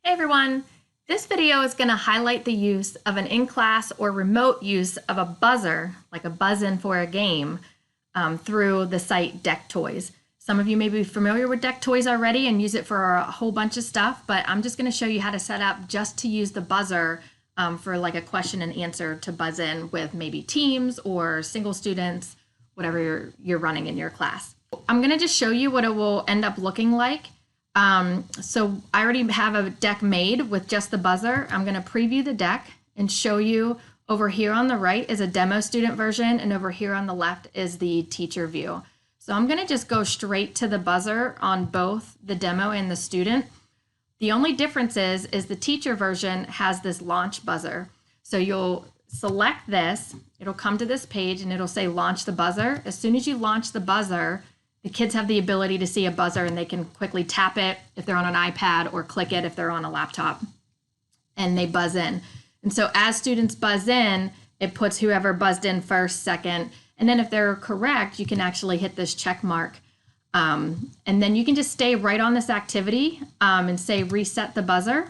Hey everyone, this video is going to highlight the use of an in-class or remote use of a buzzer, like a buzz-in for a game, through the site deck.toys. Some of you may be familiar with deck.toys already and use it for a whole bunch of stuff, but I'm just going to show you how to set up just to use the buzzer for like a question and answer to buzz in with maybe teams or single students, whatever you're running in your class. I'm going to just show you what it will end up looking like. So I already have a deck made with just the buzzer. I'm going to preview the deck and show you. Over here on the right is a demo student version, and over here on the left is the teacher view. So I'm going to just go straight to the buzzer on both the demo and the student. The only difference is the teacher version has this launch buzzer. So you'll select this, it'll come to this page and it'll say launch the buzzer. As soon as you launch the buzzer, the kids have the ability to see a buzzer and they can quickly tap it if they're on an iPad or click it if they're on a laptop, and they buzz in. And so as students buzz in, it puts whoever buzzed in first, second, and then if they're correct, you can actually hit this check mark. And then you can just stay right on this activity and say reset the buzzer.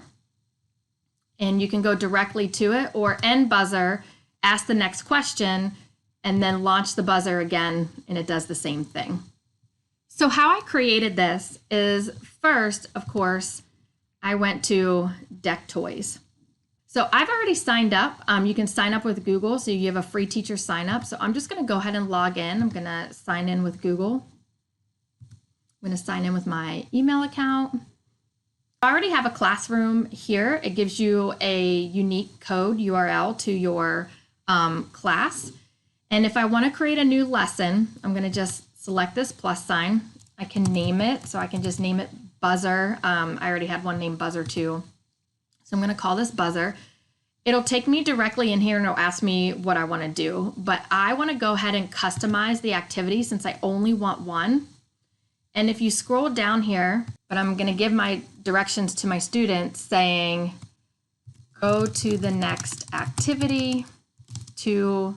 And you can go directly to it, or end buzzer, ask the next question, and then launch the buzzer again, and it does the same thing. So how I created this is first, of course, I went to deck.toys. So I've already signed up. You can sign up with Google, so you have a free teacher sign up. So I'm just going to go ahead and log in. I'm going to sign in with Google. I'm going to sign in with my email account. I already have a classroom here. It gives you a unique code URL to your class. And if I want to create a new lesson, I'm going to just select this plus sign. I can name it, so I can just name it buzzer. I already had one named buzzer too. So I'm going to call this buzzer. It'll take me directly in here and it'll ask me what I want to do, but I want to go ahead and customize the activity since I only want one. And if you scroll down here, but I'm going to give my directions to my students saying, go to the next activity to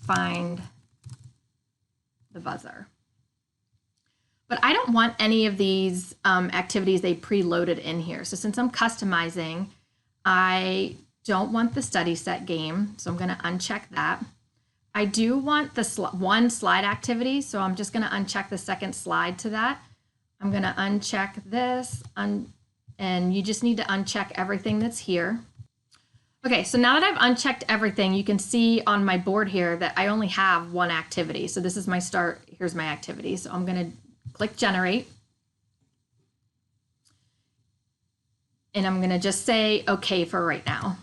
find the buzzer. But I don't want any of these activities they preloaded in here. So since I'm customizing, I don't want the study set game. So I'm going to uncheck that. I do want the one slide activity. So I'm just going to uncheck the second slide to that. I'm going to uncheck this, and you just need to uncheck everything that's here. Okay, so now that I've unchecked everything, you can see on my board here that I only have one activity. So this is my start. Here's my activity. So I'm going to click generate. And I'm going to just say okay for right now.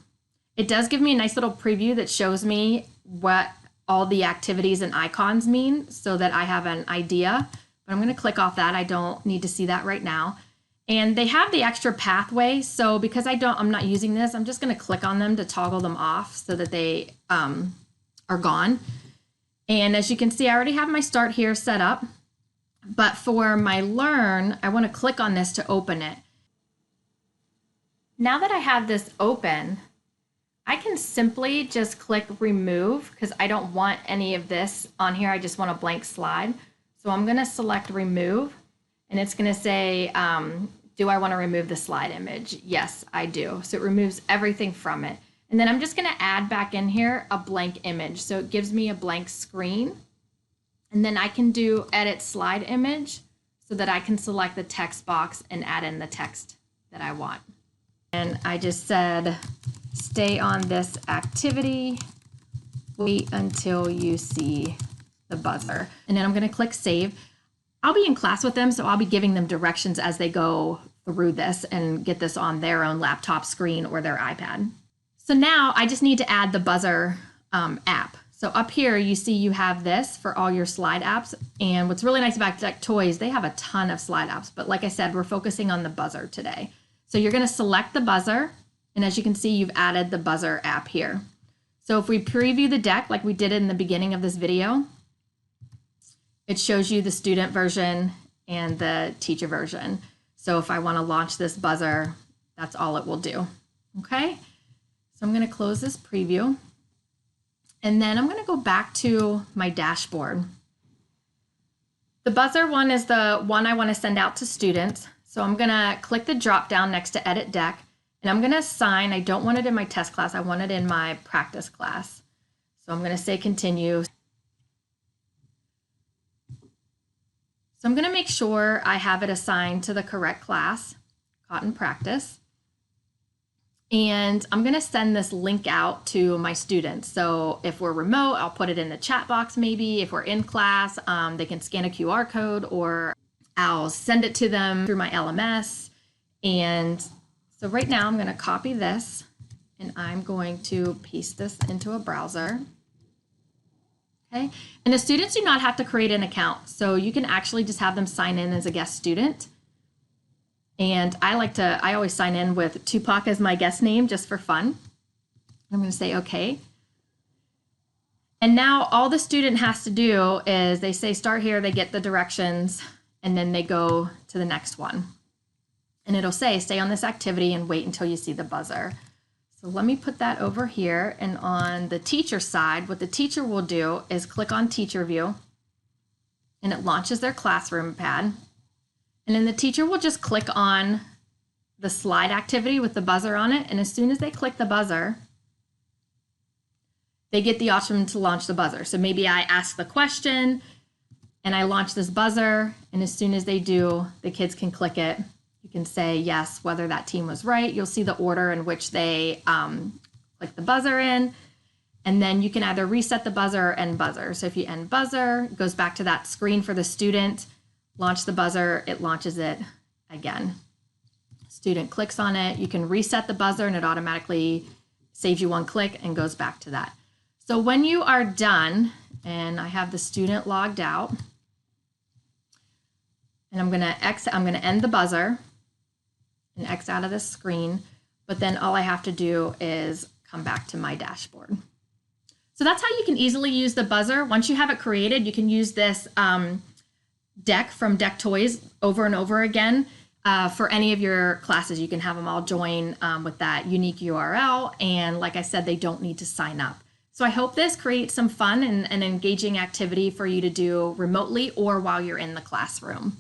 It does give me a nice little preview that shows me what all the activities and icons mean so that I have an idea. But I'm going to click off that. I don't need to see that right now. And they have the extra pathway. So because I'm not using this, I'm just going to click on them to toggle them off so that they are gone. And as you can see, I already have my start here set up. But for my learn, I want to click on this to open it. Now that I have this open, I can simply just click remove because I don't want any of this on here. I just want a blank slide. So I'm going to select remove, and it's going to say, do I want to remove the slide image? Yes, I do. So it removes everything from it. And then I'm just going to add back in here a blank image. So it gives me a blank screen. And then I can do edit slide image so that I can select the text box and add in the text that I want. And I just said, stay on this activity, wait until you see the buzzer. And then I'm going to click save. I'll be in class with them, so I'll be giving them directions as they go through this and get this on their own laptop screen or their iPad. So now I just need to add the buzzer app. So up here, you see you have this for all your slide apps. And what's really nice about deck.toys, they have a ton of slide apps. But like I said, we're focusing on the buzzer today. So you're going to select the buzzer. And as you can see, you've added the buzzer app here. So if we preview the deck like we did in the beginning of this video, it shows you the student version and the teacher version. So if I want to launch this buzzer, that's all it will do. Okay, so I'm going to close this preview. And then I'm going to go back to my dashboard. The buzzer one is the one I want to send out to students. So I'm gonna click the drop down next to Edit Deck, and I'm gonna assign, I don't want it in my test class, I want it in my practice class. So I'm gonna say continue. So I'm gonna make sure I have it assigned to the correct class, Cotton Practice. And I'm gonna send this link out to my students. So if we're remote, I'll put it in the chat box maybe. If we're in class, they can scan a QR code, or I'll send it to them through my LMS. And so right now I'm gonna copy this and I'm going to paste this into a browser. Okay, and the students do not have to create an account. So you can actually just have them sign in as a guest student. And I always sign in with Tupac as my guest name just for fun. I'm going to say okay. And now all the student has to do is they say start here, they get the directions, and then they go to the next one. And it'll say stay on this activity and wait until you see the buzzer. So let me put that over here. And on the teacher side, what the teacher will do is click on Teacher View, and it launches their classroom pad. And then the teacher will just click on the slide activity with the buzzer on it. And as soon as they click the buzzer, they get the option to launch the buzzer. So maybe I ask the question and I launch this buzzer. And as soon as they do, the kids can click it. You can say yes, whether that team was right. You'll see the order in which they click the buzzer in. And then you can either reset the buzzer or end buzzer. So if you end buzzer, it goes back to that screen for the student. Launch the buzzer, it launches it again. Student clicks on it, you can reset the buzzer and it automatically saves you one click and goes back to that. So when you are done, and I have the student logged out, and I'm gonna end the buzzer and X out of this screen, but then all I have to do is come back to my dashboard. So that's how you can easily use the buzzer. Once you have it created, you can use this deck from deck.toys over and over again for any of your classes. You can have them all join with that unique URL. And like I said, they don't need to sign up. So I hope this creates some fun and engaging activity for you to do remotely or while you're in the classroom.